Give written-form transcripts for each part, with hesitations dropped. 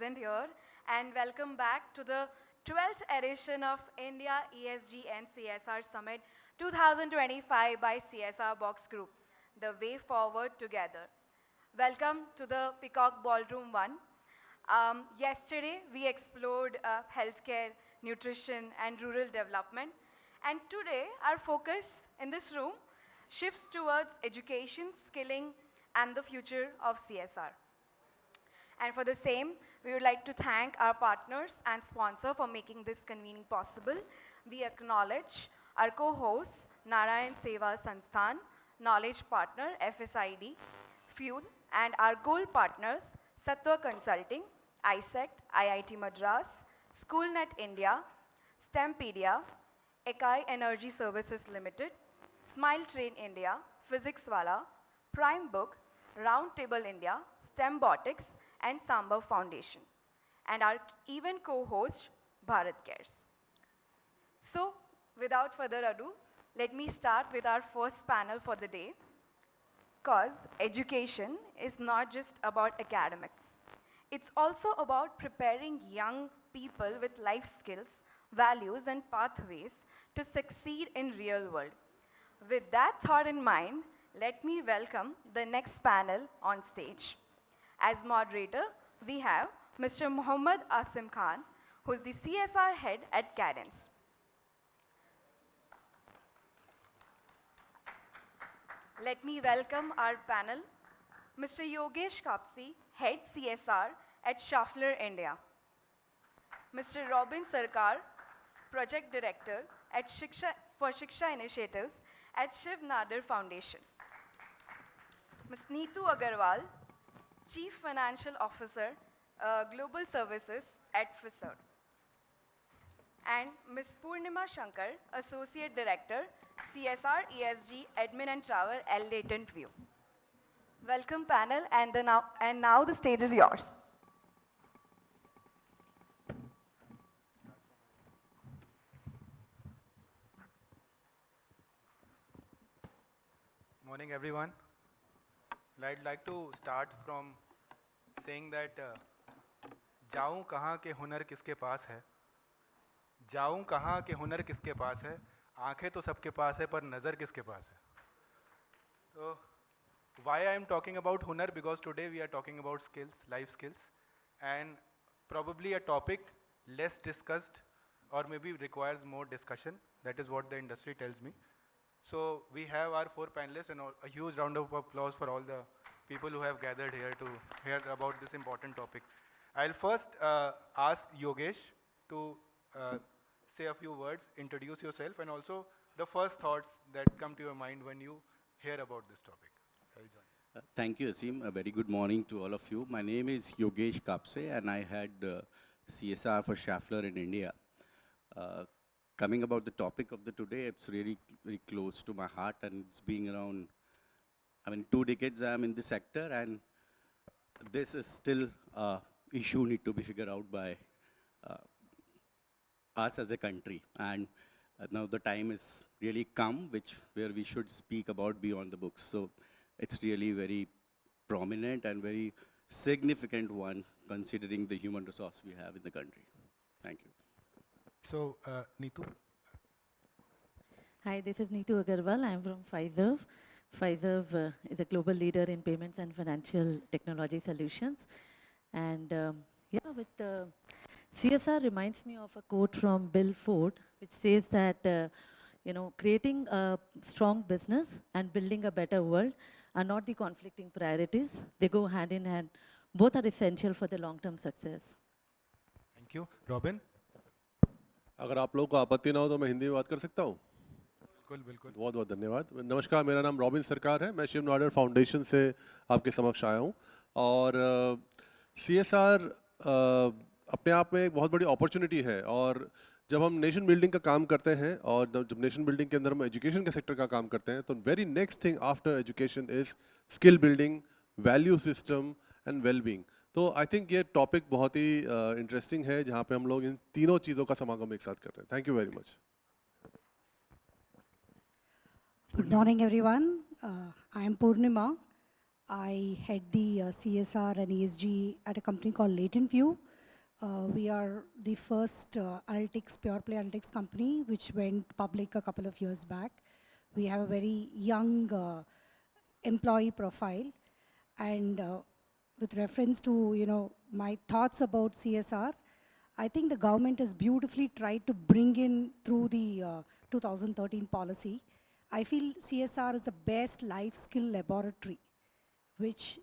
present here, and welcome back to the 12th edition of India ESG and CSR Summit 2025 by CSRBOX Group, the way forward together. Welcome to the Peacock Ballroom 1. Yesterday, we explored healthcare, nutrition, and rural development. And today, our focus in this room shifts towards education, skilling, and the future of CSR. And for the same, we would like to thank our partners and sponsor for making this convening possible. We acknowledge our co-hosts, Narayan Seva Sansthan, Knowledge Partner, FSID, Fuel, and our goal partners, Sattva Consulting, ISECT, IIT Madras, SchoolNet India, STEMpedia, Ekai Energy Services Limited, Smile Train India, PhysicsWala, Prime Book, Roundtable India, STEMbotics, and Samba Foundation, and our event co-host, Bharat Cares. So, without further ado, let me start with our first panel for the day, because education is not just about academics. It's also about preparing young people with life skills, values, and pathways to succeed in real world. With that thought in mind, let me welcome the next panel on stage. As moderator, we have Mr. Muhammad Asim Khan, who is the CSR head at Cadence. Let me welcome our panel, Mr. Yogesh Kapsi, head CSR at Schaeffler India. Mr. Robin Sarkar, project director at SHIKSHA Initiatives at Shiv Nadar Foundation. Ms. Neetu Agarwal, Chief Financial Officer, Global Services at FISER. And Ms. Purnima Shankar, Associate Director, CSR, ESG, Admin and Travel at Latent View. Welcome panel, and now the stage is yours. Morning, everyone. I'd like to start from saying that जाऊं कहाँ के हुनर किसके पास है, जाऊं कहाँ के हुनर किसके पास है, आंखें तो सबके पास है पर नज़र किसके पास है. So, why I am talking about hunar? Because today we are talking about skills, life skills, and probably a topic less discussed or maybe requires more discussion. That is what the industry tells me. So we have our four panelists, and a huge round of applause for all the people who have gathered here to hear about this important topic. I'll first ask Yogesh to say a few words, introduce yourself, and also the first thoughts that come to your mind when you hear about this topic. Thank you, Asim. A very good morning to all of you. My name is Yogesh Kapse, and I had CSR for Schaeffler in India. Coming about the topic of the today, it's really very close to my heart, and it's been around, 2 decades I'm in this sector, and this is still an issue need to be figured out by us as a country. And now the time is really come, where we should speak about beyond the books. So it's really very prominent and very significant one, considering the human resource we have in the country. Thank you. So, Neetu. Hi, this is Neetu Agarwal. I'm from Fiserv. Fiserv is a global leader in payments and financial technology solutions. And CSR reminds me of a quote from Bill Ford, which says that, creating a strong business and building a better world are not the conflicting priorities. They go hand in hand. Both are essential for the long-term success. Thank you. Robin. अगर आप लोगों को आपत्ति ना हो तो मैं हिंदी में बात कर सकता हूँ. बिल्कुल बिल्कुल. बहुत बहुत धन्यवाद. नमस्कार, मेरा नाम रॉबिन सरकार है. मैं शिव नाडर फाउंडेशन से आपके समक्ष आया हूँ. और CSR अपने आप में एक बहुत बड़ी अपॉर्चुनिटी है. और जब हम नेशन बिल्डिंग का काम करते हैं और जब नेशन बिल्डिंग के अंदर हम एजुकेशन के सेक्टर का काम करते हैं, तो very next thing after education is skill building, value system and wellbeing. तो आई थिंक ये टॉपिक बहुत ही इंटरेस्टिंग है, जहाँ पे हम लोग इन तीनों चीज़ों का समागम एक साथ कर रहे हैं. Thank you very much. Good morning, everyone. I am Purnima. I head the CSR and ESG at a company called Latent View. We are the first analytics, pure play analytics company which went public a couple of years back. We have a very young employee profile, and with reference to my thoughts about CSR, I think the government has beautifully tried to bring in through the 2013 policy. I feel CSR is the best life skill laboratory, which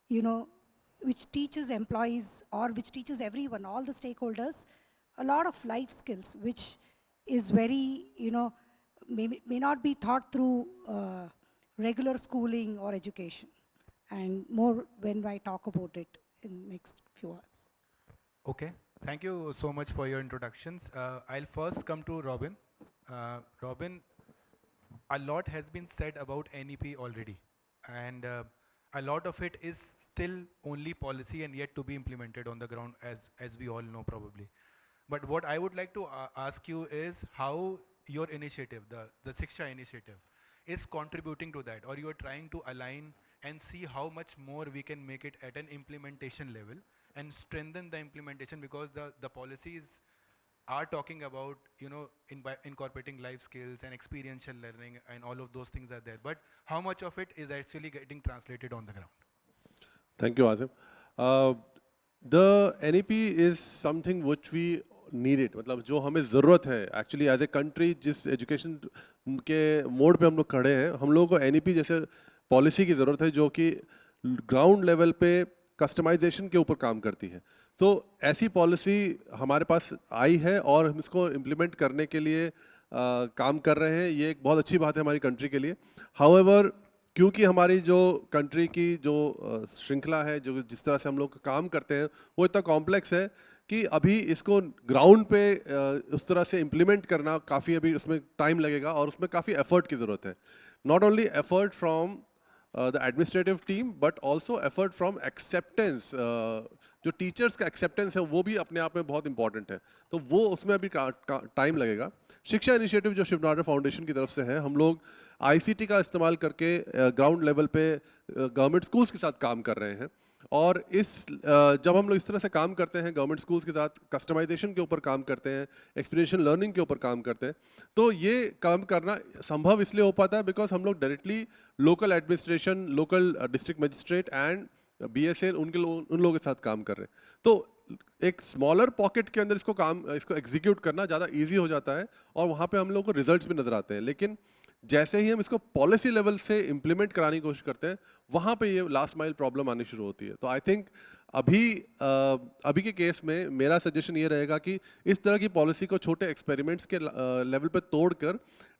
you know, which teaches employees or which teaches everyone, all the stakeholders, a lot of life skills, which is very, may not be taught through regular schooling or education. And more when I talk about it in next few hours. Okay, thank you so much for your introductions. I'll first come to Robin. Robin, a lot has been said about NEP already, and a lot of it is still only policy and yet to be implemented on the ground, as we all know probably. But what I would like to ask you is how your initiative, the SHIKSHA Initiative, is contributing to that, or you are trying to align and see how much more we can make it at an implementation level and strengthen the implementation, because the policies are talking about, incorporating life skills and experiential learning and all of those things are there. But how much of it is actually getting translated on the ground? Thank you, Azim. The NEP is something which we needed, मतलब जो हमें ज़रूरत है actually as a country, जिस education के mode पे हम लोग खड़े हैं, हम लोगों को NEP जैसे पॉलिसी की ज़रूरत है जो कि ग्राउंड लेवल पे कस्टमाइजेशन के ऊपर काम करती है. तो ऐसी पॉलिसी हमारे पास आई है और हम इसको इम्प्लीमेंट करने के लिए काम कर रहे हैं. ये एक बहुत अच्छी बात है हमारी कंट्री के लिए. हाउएवर, क्योंकि हमारी जो कंट्री की जो श्रृंखला है, जो जिस तरह से हम लोग काम करते हैं, वो इतना कॉम्प्लेक्स है कि अभी इसको ग्राउंड पे उस तरह से इम्प्लीमेंट करना काफ़ी अभी उसमें टाइम लगेगा और उसमें काफ़ी एफर्ट की ज़रूरत है. Not only effort from the administrative team, but also effort from acceptance. जो टीचर्स का एक्सेप्टेंस है वो भी अपने आप में बहुत इंपॉर्टेंट है, तो वो उसमें अभी टाइम लगेगा. शिक्षा इनिशिएटिव जो शिव नाडर फाउंडेशन की तरफ से है, हम लोग आईसीटी का इस्तेमाल करके ग्राउंड लेवल पे गवर्नमेंट स्कूल्स के साथ काम कर रहे हैं. और जब हम लोग इस तरह से काम करते हैं, गवर्नमेंट स्कूल्स के साथ कस्टमाइजेशन के ऊपर काम करते हैं, एक्सपीरियंशियल लर्निंग के ऊपर काम करते हैं, तो ये काम करना संभव इसलिए हो पाता है बिकॉज हम लोग directly local administration, local district magistrate and BSN उन लोगों के साथ काम कर रहे हैं. तो एक स्मॉलर पॉकेट के अंदर इसको एग्जीक्यूट करना ज़्यादा ईजी हो जाता है और वहाँ पे हम लोगों को रिजल्ट्स भी नज़र आते हैं. लेकिन जैसे ही हम इसको पॉलिसी लेवल से इम्प्लीमेंट कराने की कोशिश करते हैं, वहाँ पे ये लास्ट माइल प्रॉब्लम आनी शुरू होती है. तो आई थिंक अभी के केस में मेरा सजेशन ये रहेगा कि इस तरह की पॉलिसी को छोटे एक्सपेरिमेंट्स के लेवल पे तोड़कर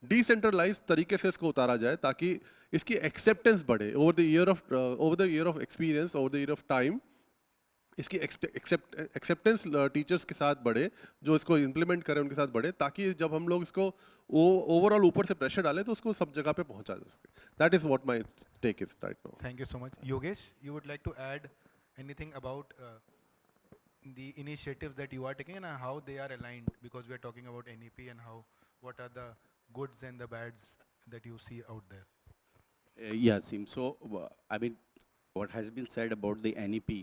डिसेंट्रलाइज तरीके से इसको उतारा जाए, ताकि इसकी एक्सेप्टेंस बढ़े over the year of experience, over the year of time. इसकी एक्सेप्टेंस टीचर्स के साथ बढ़े, जो इसको इम्प्लीमेंट करें उनके साथ बढ़े, ताकि जब हम लोग इसको ओवरऑल ऊपर से प्रेशर डालें तो उसको सब जगह पे पहुंचा जा सके. That is what my take is right now. Thank you so much. Yogesh, you would like to add anything about the initiatives that you are taking and how they are aligned, because we are talking about NEP and what are the goods and the bads that you see out there? Yeah, Sim. So, I mean, what has been said about the NEP,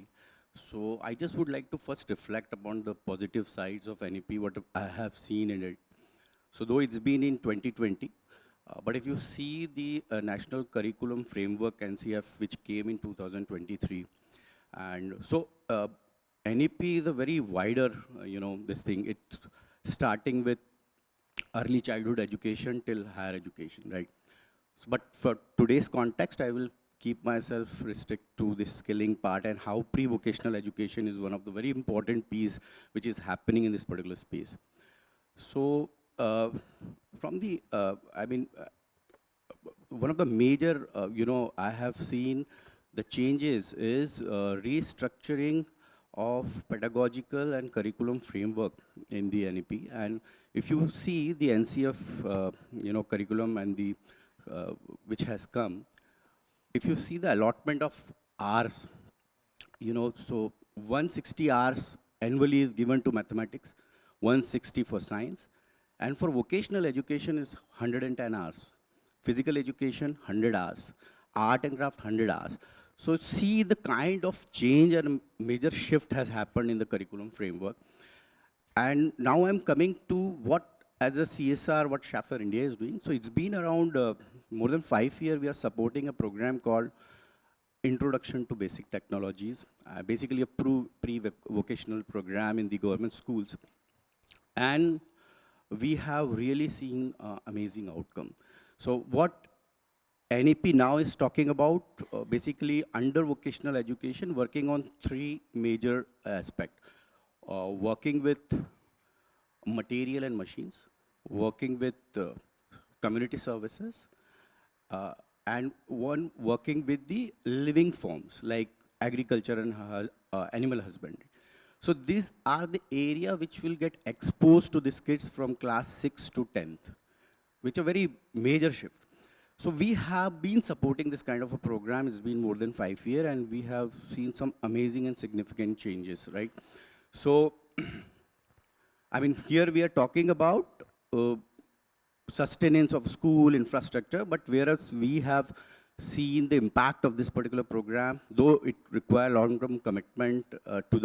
so I just would like to first reflect upon the positive sides of NEP, what I have seen in it. So, though it's been in 2020, but if you see the National Curriculum Framework, NCF, which came in 2023, and so NEP is a very wider, this thing. It's starting with early childhood education till higher education, right? So, but for today's context, I will keep myself restrict to the skilling part and how pre-vocational education is one of the very important piece which is happening in this particular space. So, from the, one of the major, I have seen the changes is restructuring of pedagogical and curriculum framework in the NEP. And if you see the NCF, curriculum and the which has come, if you see the allotment of hours, so 160 hours annually is given to mathematics, 160 for science, and for vocational education is 110 hours. Physical education, 100 hours. Art and craft, 100 hours. So see the kind of change and major shift has happened in the curriculum framework. And now I'm coming to what, as a CSR, what Schaeffler India is doing. So it's been around more than 5 years, we are supporting a program called Introduction to Basic Technologies, basically a pre-vocational program in the government schools. And we have really seen amazing outcome. So what NEP now is talking about, basically under vocational education, working on 3 major aspects. Working with material and machines, working with community services, and one working with the living forms like agriculture and animal husbandry. So these are the area which will get exposed to these kids from class 6 to 10th, which are very major shift. So we have been supporting this kind of a program. It's been more than 5 years, and we have seen some amazing and significant changes, right? So, I mean, here we are talking about sustenance of school infrastructure, but whereas we have seen the impact of this particular program, though it requires long-term commitment to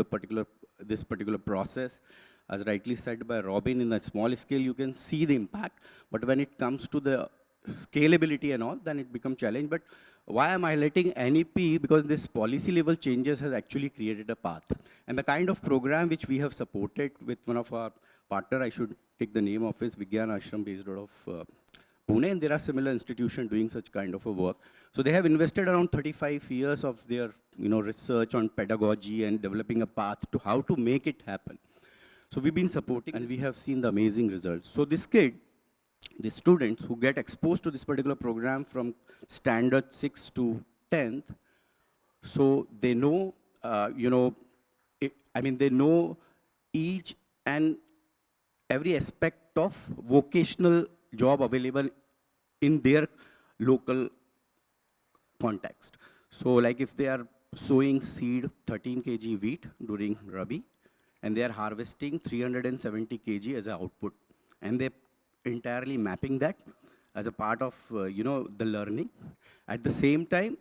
this particular process, as rightly said by Robin, in a small scale you can see the impact, but when it comes to the scalability and all, then it becomes challenge. But why I'm highlighting NEP? Because this policy level changes has actually created a path. And the kind of program which we have supported with one of our partner, I should take the name of, is Vigyan Ashram based out of Pune, and there are similar institutions doing such kind of a work. So they have invested around 35 years of their research on pedagogy and developing a path to how to make it happen. So we've been supporting, and we have seen the amazing results. So this kid, the students who get exposed to this particular program from standard 6 to 10th, so they know, they know each and every aspect of vocational job available in their local context. So like if they are sowing seed 13 kg wheat during Rabi, and they are harvesting 370 kg as an output, and they entirely mapping that as a part of the learning. At the same time,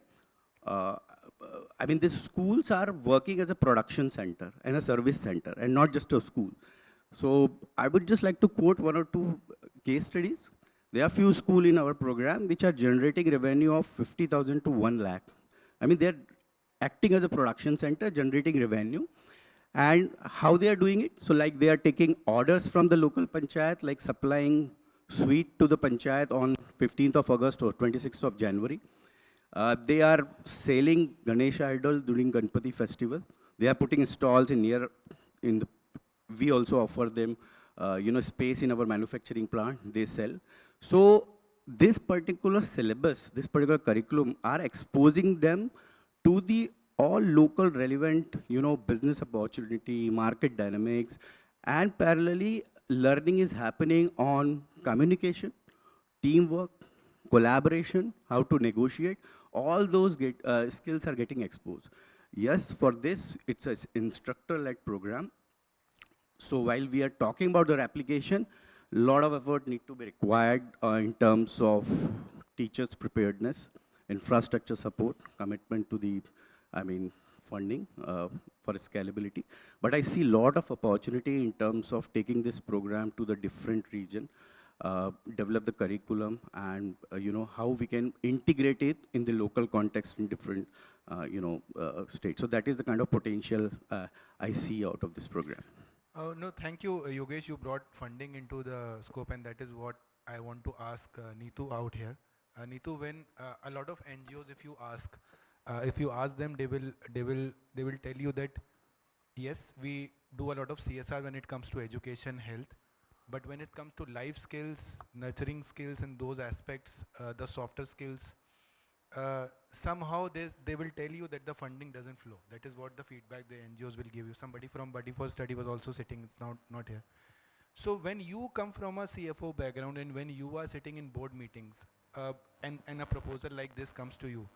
these schools are working as a production center and a service center, and not just a school. So I would just like to quote 1 or 2 case studies. There are few schools in our program which are generating revenue of 50,000 to 1 lakh. They're acting as a production center, generating revenue. And how they are doing it? So like they are taking orders from the local panchayat, like supplying sweet to the panchayat on 15th of August or 26th of January. They are selling Ganesh idol during Ganpati festival. They are putting stalls we also offer them, space in our manufacturing plant, they sell. So this particular syllabus, this particular curriculum are exposing them to the all local relevant, business opportunity, market dynamics, and parallelly learning is happening on communication, teamwork, collaboration, how to negotiate. All those skills are getting exposed. Yes, for this, it's an instructor-led program. So while we are talking about their application, a lot of effort need to be required in terms of teachers' preparedness, infrastructure support, commitment to the, funding for scalability. But I see a lot of opportunity in terms of taking this program to the different region, develop the curriculum, and how we can integrate it in the local context in different states. So that is the kind of potential I see out of this program. No, thank you, Yogesh. You brought funding into the scope, and that is what I want to ask Neetu out here. Neetu, when a lot of NGOs, if you ask them, they will tell you that yes, we do a lot of CSR when it comes to education, health, but when it comes to life skills, nurturing skills, and those aspects, the softer skills, somehow they will tell you that the funding doesn't flow. That is what the feedback the NGOs will give you. Somebody from Buddy for Study was also sitting, it's not here. So when you come from a CFO background and when you are sitting in board meetings and a proposal like this comes to you,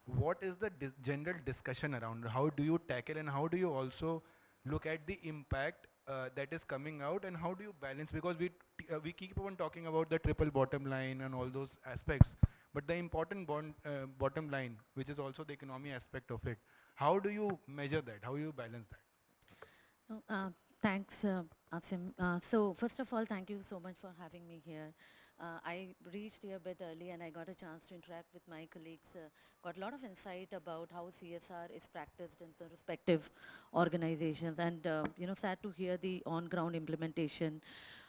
what is the general discussion around? How do you tackle and how do you also look at the impact that is coming out, and how do you balance? Because we keep on talking about the triple bottom line and all those aspects, but the important bottom line, which is also the economy aspect of it, how do you measure that? How do you balance that? No, thanks, Asim. So first of all, thank you so much for having me here. I reached here a bit early and I got a chance to interact with my colleagues, got a lot of insight about how CSR is practiced in the respective organizations, and sad to hear the on-ground implementation.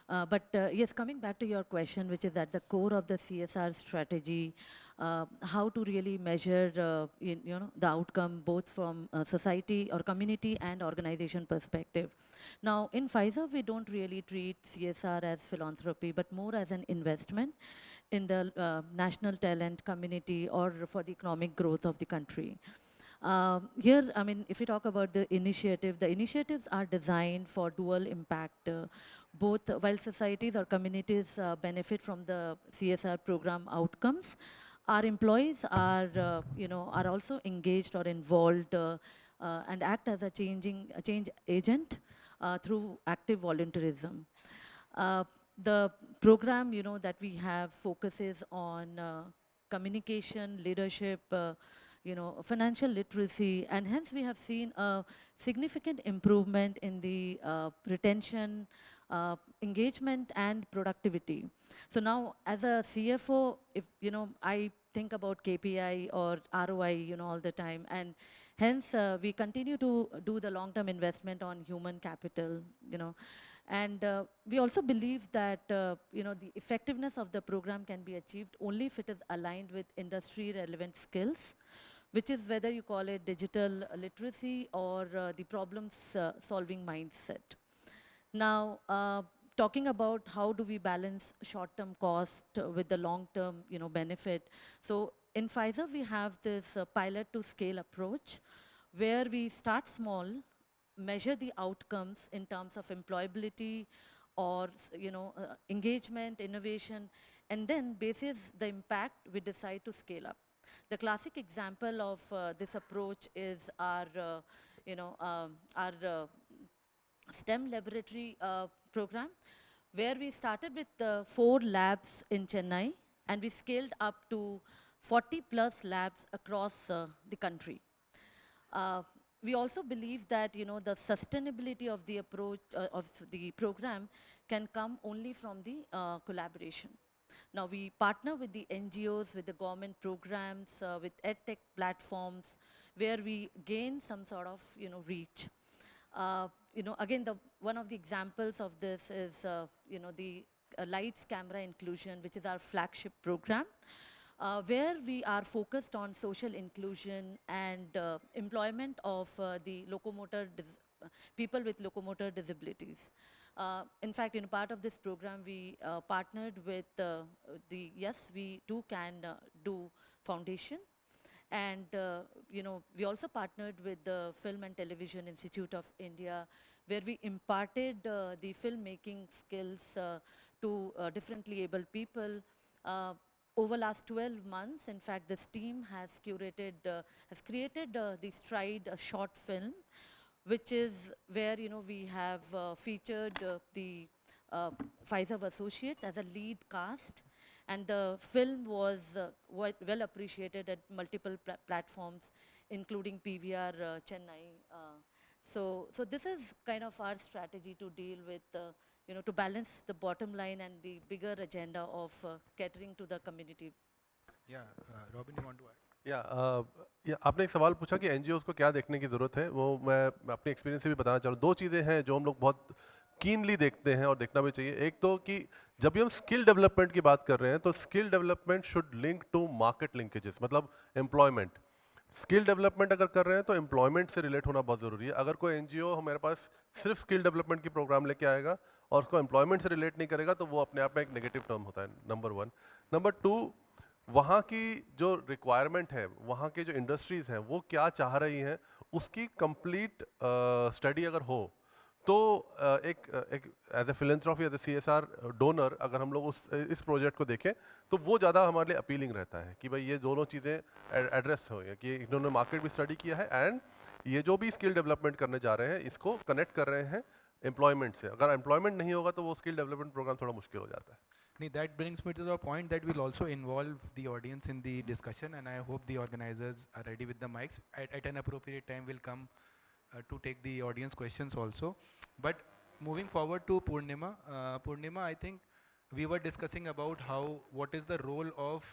But yes, coming back to your question, which is at the core of the CSR strategy, how to really measure the outcome both from society or community and organization perspective. Now, in Pfizer, we don't really treat CSR as philanthropy, but more as an investment in the national talent community or for the economic growth of the country. Here, I mean, if we talk about the initiatives are designed for dual impact, both while societies or communities benefit from the CSR program outcomes, our employees are also engaged or involved and act as a change agent through active volunteerism. The program, that we have focuses on communication, leadership, financial literacy, and hence we have seen a significant improvement in the retention, engagement, and productivity. So now, as a CFO, if I think about KPI or ROI, all the time, and hence we continue to do the long-term investment on human capital, and we also believe that the effectiveness of the program can be achieved only if it is aligned with industry-relevant skills, which is whether you call it digital literacy or the problem-solving mindset. Now, talking about how do we balance short-term cost with the long-term, benefit. So in Pfizer, we have this pilot to scale approach where we start small, measure the outcomes in terms of employability or engagement, innovation, and then basis the impact, we decide to scale up. The classic example of this approach is our STEM laboratory program, where we started with 4 labs in Chennai, and we scaled up to 40 plus labs across the country. We also believe that the sustainability of the approach of the program can come only from the collaboration. Now we partner with the NGOs, with the government programs, with EdTech platforms, where we gain some sort of reach. Again, one of the examples of this is the Lights Camera Inclusion, which is our flagship program, where we are focused on social inclusion and employment of the people with locomotor disabilities. In fact, in part of this program, we partnered with the Yes We Too Can Do Foundation. And we also partnered with the Film and Television Institute of India, where we imparted the filmmaking skills to differently abled people. Over last 12 months, in fact, this team has created the Stride short film, which is where we have featured the Pfizer associates as a lead cast, and the film was well appreciated at multiple platforms, including PVR Chennai. So this is kind of our strategy to deal with, to balance the bottom line and the bigger agenda of catering to the community. Yeah, Robin, you want to add? आपने एक सवाल पूछा कि NGO को क्या देखने की ज़रूरत है, वो मैं अपने एक्सपीरियंस से भी बताना चाह रहा हूँ। 2 चीज़ें हैं जो हम लोग बहुत कीनली देखते हैं और देखना भी चाहिए। एक तो कि जब भी हम स्किल डेवलपमेंट की बात कर रहे हैं तो skill development should link to market linkages, मतलब एम्प्लॉयमेंट। स्किल डेवलपमेंट अगर कर रहे हैं तो एम्प्लॉयमेंट से रिलेट होना बहुत ज़रूरी है। अगर कोई एनजीओ हमारे पास सिर्फ स्किल डेवलपमेंट की प्रोग्राम लेके आएगा और उसको एम्प्लॉयमेंट से रिलेट नहीं करेगा तो वो अपने आप में एक नेगेटिव टर्म होता है, नंबर 1। नंबर 2, वहाँ की जो रिक्वायरमेंट है, वहाँ के जो इंडस्ट्रीज़ हैं वो क्या चाह रही हैं, उसकी कंप्लीट स्टडी अगर हो तो एक as a philanthropy, as a CSR donor अगर हम लोग इस प्रोजेक्ट को देखें तो वो ज़्यादा हमारे लिए अपीलिंग रहता है कि भाई ये दोनों चीज़ें एड्रेस हो कि इन्होंने मार्केट भी स्टडी किया है एंड ये जो भी स्किल डेवलपमेंट करने जा रहे हैं इसको कनेक्ट कर रहे हैं एम्प्लॉयमेंट से। अगर एम्प्लॉयमेंट नहीं होगा तो वो स्किल डेवलपमेंट प्रोग्राम थोड़ा मुश्किल हो जाता है। That brings me to the point that we'll also involve the audience in the discussion, and I hope the organizers are ready with the mics. At an appropriate time, we'll come to take the audience questions also. But moving forward to Purnima, Purnima, I think we were discussing about what is the role of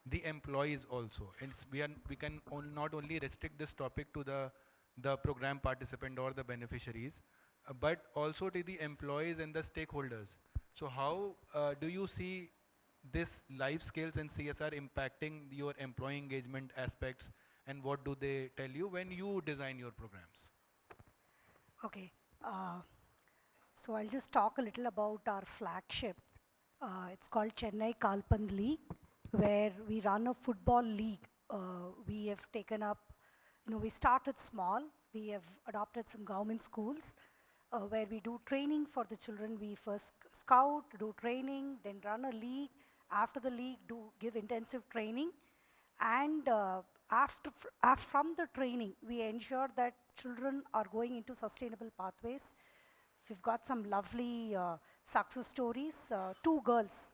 the employees also. And we can not only restrict this topic to the program participant or the beneficiaries, but also to the employees and the stakeholders. So how do you see this life skills and CSR impacting your employee engagement aspects, and what do they tell you when you design your programs? Okay. So I'll just talk a little about our flagship. It's called Chennai Kalpand League, where we run a football league. We have taken up, we started small. We have adopted some government schools where we do training for the children. We first scout, do training, then run a league. After the league, give intensive training. And from the training, we ensure that children are going into sustainable pathways. We've got some lovely success stories. 2 girls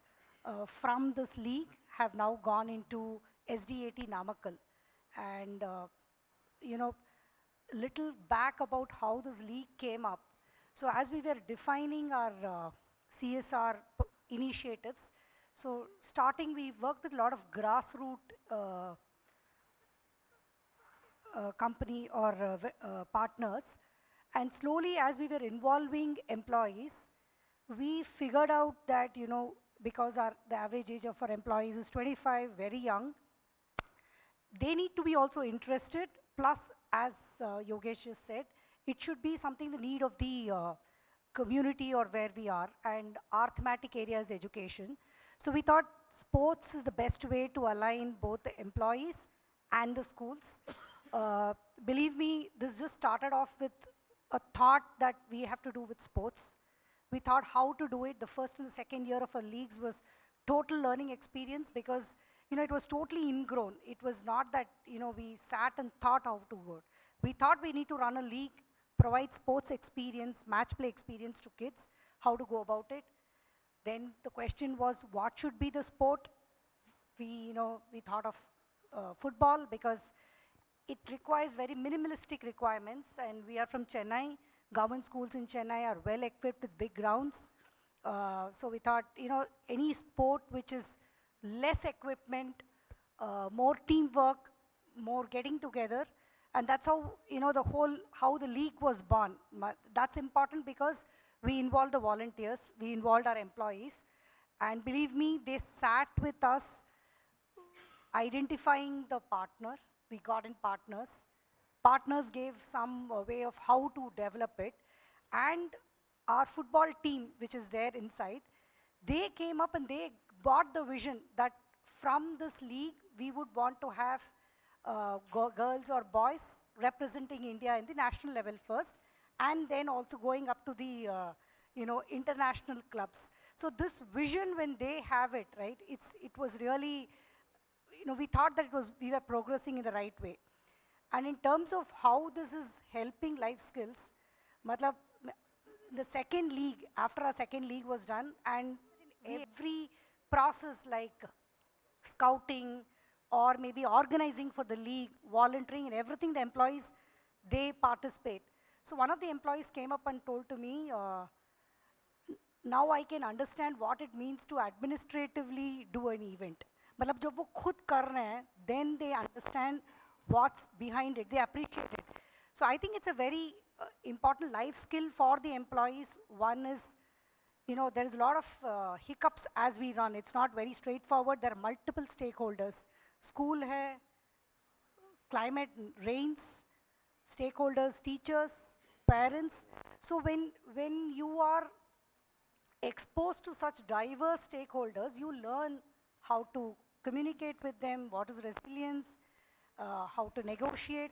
from this league have now gone into SDAT Namakkal. And, little back about how this league came up. So as we were defining our CSR initiatives, so starting, we worked with a lot of grassroots company or partners. And slowly, as we were involving employees, we figured out that, because the average age of our employees is 25, very young, they need to be also interested. Plus, as Yogesh just said, it should be something the need of the community or where we are. And our thematic area is education. So we thought sports is the best way to align both the employees and the schools. Believe me, this just started off with a thought that we have to do with sports. We thought how to do it. The first and the second year of our leagues was total learning experience because, it was totally ingrown. It was not that, we sat and thought how to work. We thought we need to run a league, provide sports experience, match play experience to kids, how to go about it. Then the question was, what should be the sport? We thought of football because it requires very minimalistic requirements, and we are from Chennai. Government schools in Chennai are well equipped with big grounds. So we thought, any sport which is less equipment, more teamwork, more getting together, and that's how, how the league was born. That's important because we involved the volunteers, we involved our employees, and believe me, they sat with us identifying the partner. We got in partners. Partners gave some way of how to develop it. And our football team, which is there inside, they came up and they brought the vision that from this league, we would want to have girls or boys representing India in the national level first, and then also going up to the international clubs. So this vision, when they have it, right, it was really, we thought that we were progressing in the right way. And in terms of how this is helping life skills, the second league, after our second league was done, and every process like scouting or maybe organizing for the league, volunteering and everything, the employees, they participate. So one of the employees came up and told to me, now I can understand what it means to administratively do an event. मतलब जब वो खुद कर रहे हैं, then they understand what's behind it, they appreciate it. So I think it's a very important life skill for the employees. One is, there is a lot of hiccups as we run. It's not very straightforward. There are multiple stakeholders. School hai, climate, rains, stakeholders, teachers, parents. So when you are exposed to such diverse stakeholders, you learn how to communicate with them, what is resilience, how to negotiate.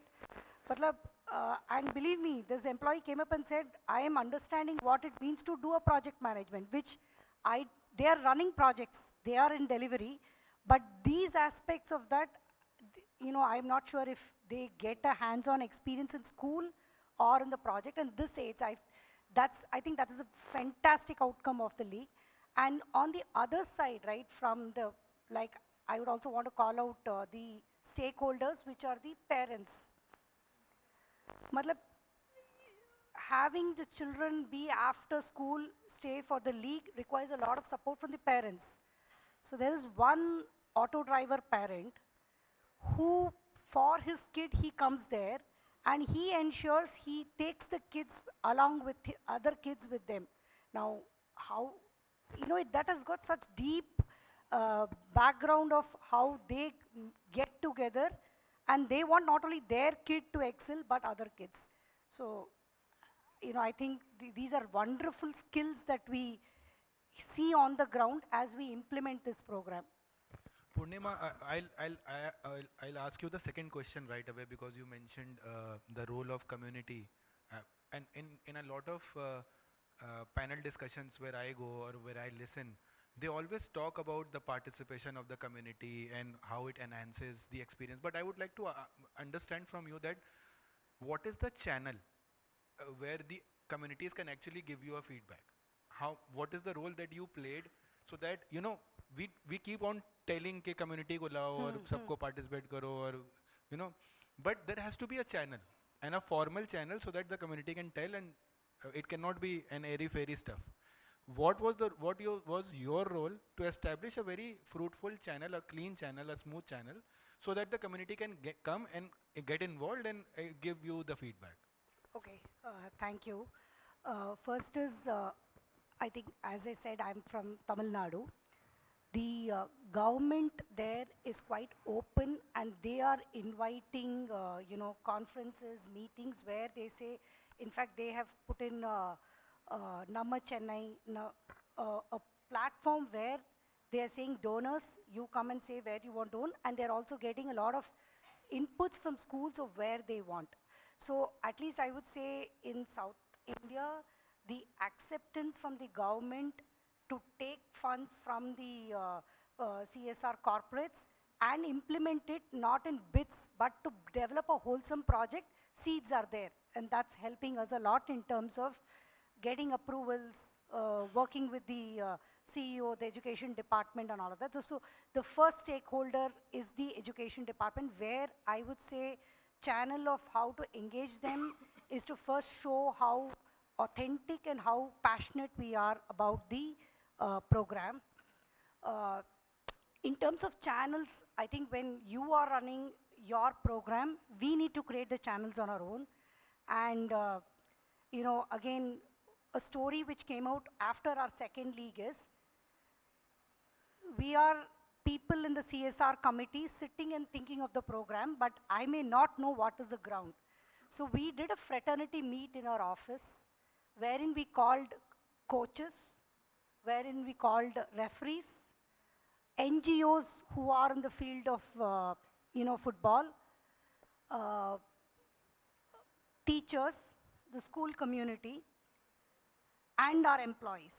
And believe me, this employee came up and said, I am understanding what it means to do a project management, which they are running projects, they are in delivery, but these aspects of that, I'm not sure if they get a hands-on experience in school or in the project, and this age, I think that is a fantastic outcome of the league. And on the other side, right, from the, like, I would also want to call out the stakeholders, which are the parents. Matlab, having the children be after school stay for the league requires a lot of support from the parents. So there is one auto driver parent who, for his kid, he comes there and he ensures he takes the kids along with the other kids with them. Now, how, you know, that has got such deep background of how they get together, and they want not only their kid to excel, but other kids. So, you know, I think these are wonderful skills that we see on the ground as we implement this program. Purnima, I'll ask you the second question right away, because you mentioned the role of community. And in a lot of panel discussions where I go or where I listen, they always talk about the participation of the community and how it enhances the experience. But I would like to understand from you that what is the channel where the communities can actually give you a feedback? What is the role that you played so that, you know, we keep on telling ke community ko lao aur sabko participate karo, or, you know, but there has to be a channel, and a formal channel, so that the community can tell, and it cannot be an airy-fairy stuff. What was your role to establish a very fruitful channel, a clean channel, a smooth channel, so that the community can come and get involved and give you the feedback? Okay, thank you. First is, I think, as I said, I'm from Tamil Nadu. The government there is quite open, and they are inviting, you know, conferences, meetings where they say, in fact, they have put in Namma Chennai, a platform where they are saying, donors, you come and say where you want to own, and they're also getting a lot of inputs from schools of where they want. So at least I would say in South India, the acceptance from the government to take funds from the CSR corporates and implement it not in bits, but to develop a wholesome project, seeds are there. And that's helping us a lot in terms of getting approvals, working with the CEO, the education department and all of that. So the first stakeholder is the education department, where I would say channel of how to engage them is to first show how authentic and how passionate we are about the program. In terms of channels, I think when you are running your program, we need to create the channels on our own. And, you know, again, a story which came out after our second league is, we are people in the CSR committee sitting and thinking of the program, but I may not know what is the ground. So we did a fraternity meet in our office, wherein we called coaches, wherein we called referees, NGOs who are in the field of, you know, football, teachers, the school community, and our employees.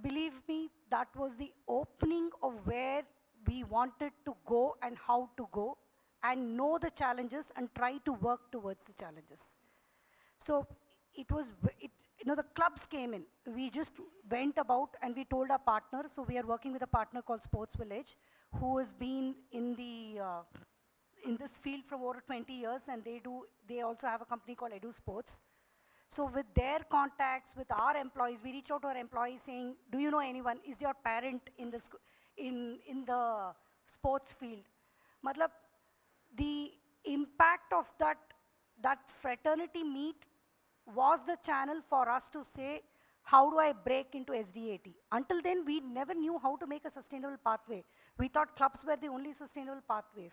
Believe me, that was the opening of where we wanted to go and how to go, and know the challenges and try to work towards the challenges. So it was, you know, the clubs came in. We just went about and we told our partners. So we are working with a partner called Sports Village, who has been in the in this field for over 20 years, and they also have a company called Edu Sports. So with their contacts, with our employees, we reach out to our employees saying, do you know anyone? Is your parent in the sports field? Matlab, the impact of that fraternity meet was the channel for us to say, how do I break into SDAT? Until then, we never knew how to make a sustainable pathway. We thought clubs were the only sustainable pathways.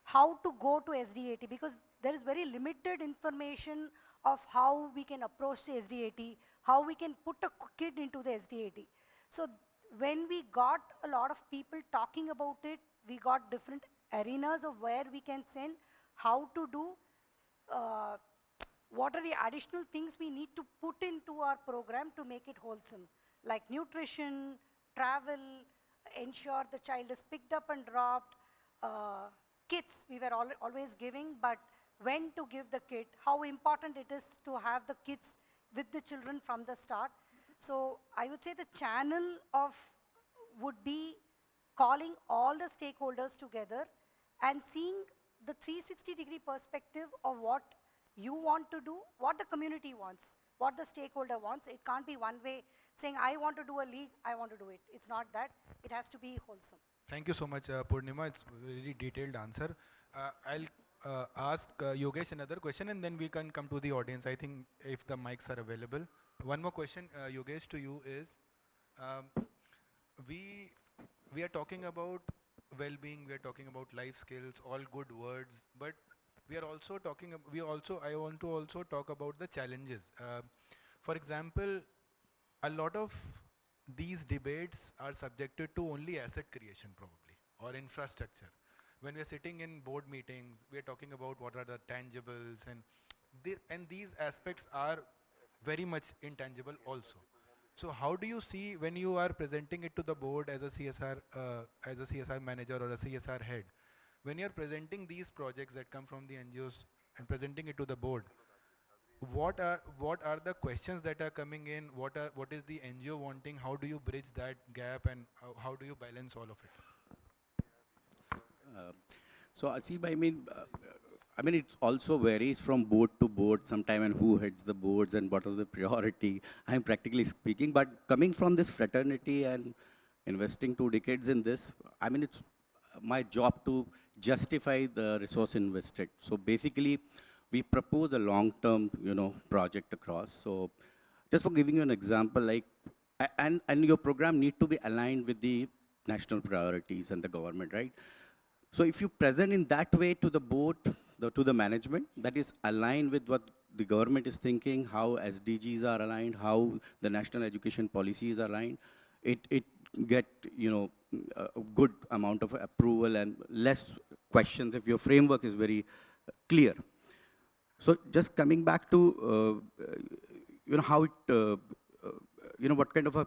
How to go to SDAT, because there is very limited information of how we can approach the SDAT, how we can put a kid into the SDAT. So when we got a lot of people talking about it, we got different arenas of where we can send, how to do, what are the additional things we need to put into our program to make it wholesome, like nutrition, travel, ensure the child is picked up and dropped, kits we were always giving, but when to give the kit, how important it is to have the kids with the children from the start. So I would say the channel of would be calling all the stakeholders together and seeing the 360-degree perspective of what you want to do, what the community wants, what the stakeholder wants. It can't be one way saying, I want to do a league, I want to do it. It's not that. It has to be wholesome. Thank you so much, Purnima. It's a very detailed answer. I'll ask Yogesh another question and then we can come to the audience. I think if the mics are available. One more question, Yogesh, to you is, um, we we are talking about well-being, we are talking about life skills, all good words, but we are also talking, I want to also talk about the challenges. For example, a lot of these debates are subjected to only asset creation probably, or infrastructure. When we are sitting in board meetings, we are talking about what are the tangibles, and these aspects are very much intangible also. So how do you see when you are presenting it to the board as a CSR manager or a CSR head, when you are presenting these projects that come from the NGOs and presenting it to the board, what are the questions that are coming in? What is the NGO wanting? How do you bridge that gap, and how do you balance all of it? Uh, So, Asif, I mean, it also varies from board to board sometime, and who heads the boards and what is the priority. I'm practically speaking, but coming from this fraternity and investing 2 decades in this, I mean, it's my job to justify the resource invested. So basically, we propose a long-term, project across. So just for giving you an example, like, and your program need to be aligned with the national priorities and the government, right? So if you present in that way to the board, to the management, that is aligned with what the government is thinking, how SDGs are aligned, how the national education policies are aligned, it get, a good amount of approval and less questions if your framework is very clear. So just coming back to, how it, what kind of a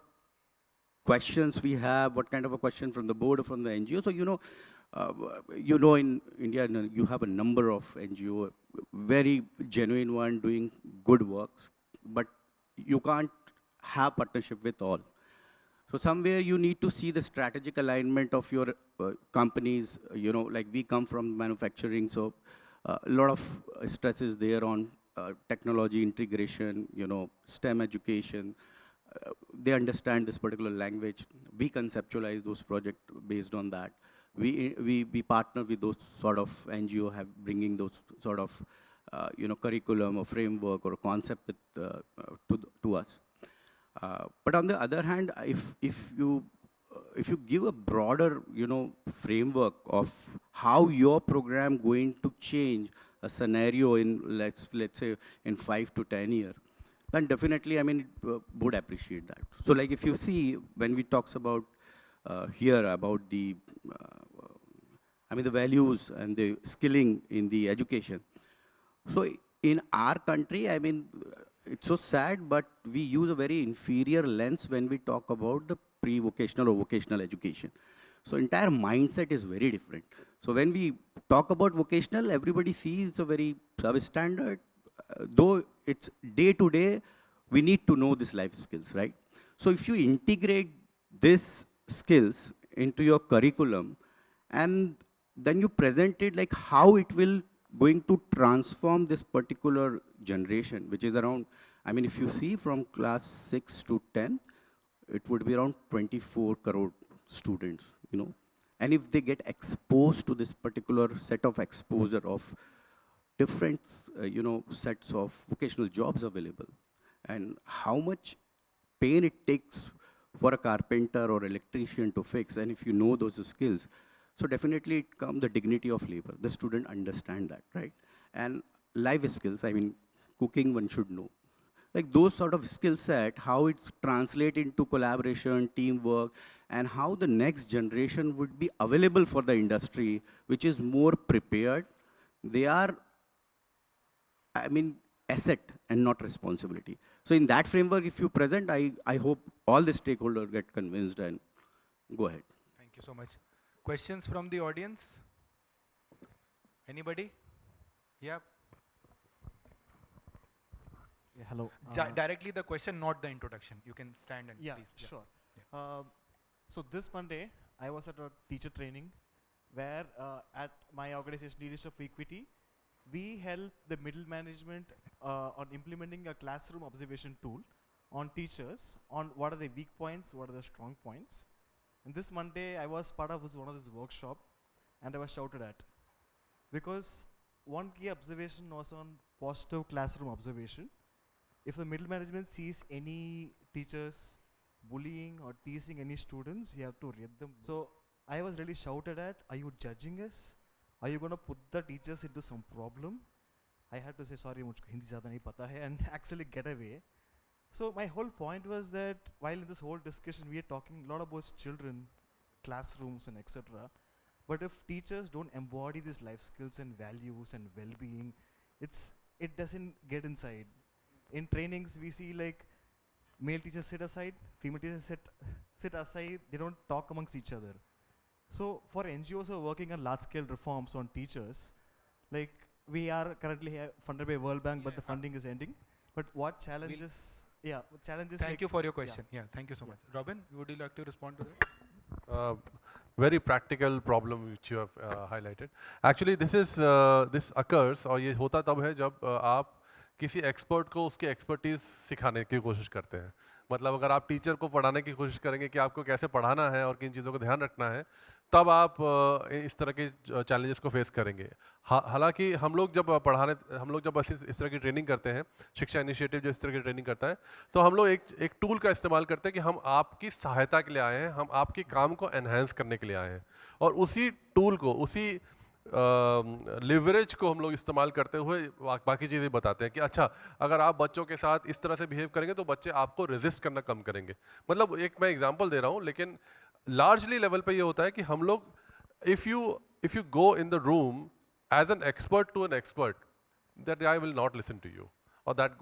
questions we have, what kind of a question from the board or from the NGO. So, in India, you have a number of NGO, very genuine one doing good works, but you can't have partnership with all. So somewhere you need to see the strategic alignment of your companies, like we come from manufacturing, so a lot of stress is there on technology integration, STEM education. They understand this particular language. We conceptualize those projects based on that. We partner with those sort of NGO have bringing those sort of curriculum or framework or concept with, to us. But on the other hand, if you give a broader framework of how your program going to change a scenario in let's say in 5 to 10 years, then definitely, I mean, would appreciate that. So like if you see, when we talks about here about the, the values and the skilling in the education. So in our country, I mean, it's so sad, but we use a very inferior lens when we talk about the pre-vocational or vocational education. So entire mindset is very different. So when we talk about vocational, everybody sees it's a very service standard, though it's day to day, we need to know this life skills, right? So if you integrate this skills into your curriculum and then you present it like how it will going to transform this particular generation, which is around, I mean, if you see from class 6 to 10, it would be around 24 crore students, and if they get exposed to this particular set of exposure of different, sets of vocational jobs available, and how much pain it takes for a carpenter or electrician to fix, and if you know those skills, so definitely it comes the dignity of labor. The student understand that, right? And life skills, I mean, cooking one should know. Like those sort of skill set, how it's translate into collaboration, teamwork, and how the next generation would be available for the industry, which is more prepared. They are, I mean, asset and not responsibility. So in that framework, if you present, I hope all the stakeholders get convinced and go ahead. Thank you so much. Questions from the audience? Anybody? Yeah. Yeah, hello. Directly the question, not the introduction. You can stand and Yeah, please. sure. So this Monday, I was at a teacher training where at my organization, Leadership Equity, we help the middle management on implementing a classroom observation tool on teachers on what are the weak points, what are the strong points. And this Monday, I was part of one of this workshop, and I was shouted at because one key observation was on positive classroom observation. If the middle management sees any teachers bullying or teasing any students, you have to read them. So I was really shouted at, are you judging us? Are you going to put the teachers into some problem? I had to say, sorry, mujhko Hindi zyada nahi pata hai, and actually get away. So my whole point was that while in this whole discussion we are talking a lot about children, classrooms and etc. But if teachers don't embody these life skills and values and well-being, it doesn't get inside. In trainings we see like male teachers sit aside, female teachers sit aside, they don't talk amongst each other. So for NGOs who are working on large scale reforms on teachers, like we are currently funded by World Bank, but the funding is ending. But what challenges, challenges Thank like, you for your question. Yeah, thank you so much. Robin, would you like to respond to that? Very practical problem which you have highlighted. Actually, this occurs और ये होता तब है जब आप किसी expert को उसकी एक्सपर्टीज सिखाने की कोशिश करते हैं. मतलब अगर आप टीचर को पढ़ाने की कोशिश करेंगे कि आपको कैसे पढ़ाना है और किन चीज़ों को ध्यान रखना है, तब आप इस तरह के चैलेंजेस को फेस करेंगे. हालांकि हम लोग जब बस इस तरह की ट्रेनिंग करते हैं, शिक्षा इनिशिएटिव जो इस तरह की ट्रेनिंग करता है, तो हम लोग एक टूल का इस्तेमाल करते हैं कि हम आपकी सहायता के लिए आए हैं, हम आपके काम को एनहांस करने के लिए आए हैं, और उसी टूल को, उसी लिवरेज को हम लोग इस्तेमाल करते हुए बाकी चीज़ें बताते हैं कि अच्छा, अगर आप बच्चों के साथ इस तरह से बिहेव करेंगे तो बच्चे आपको रेजिस्ट करना कम करेंगे. मतलब एक मैं एग्जांपल दे रहा हूँ, लेकिन लार्जली लेवल पे ये होता है कि हम लोग if you go in the room as an expert to an expert, that guy will not listen to you और that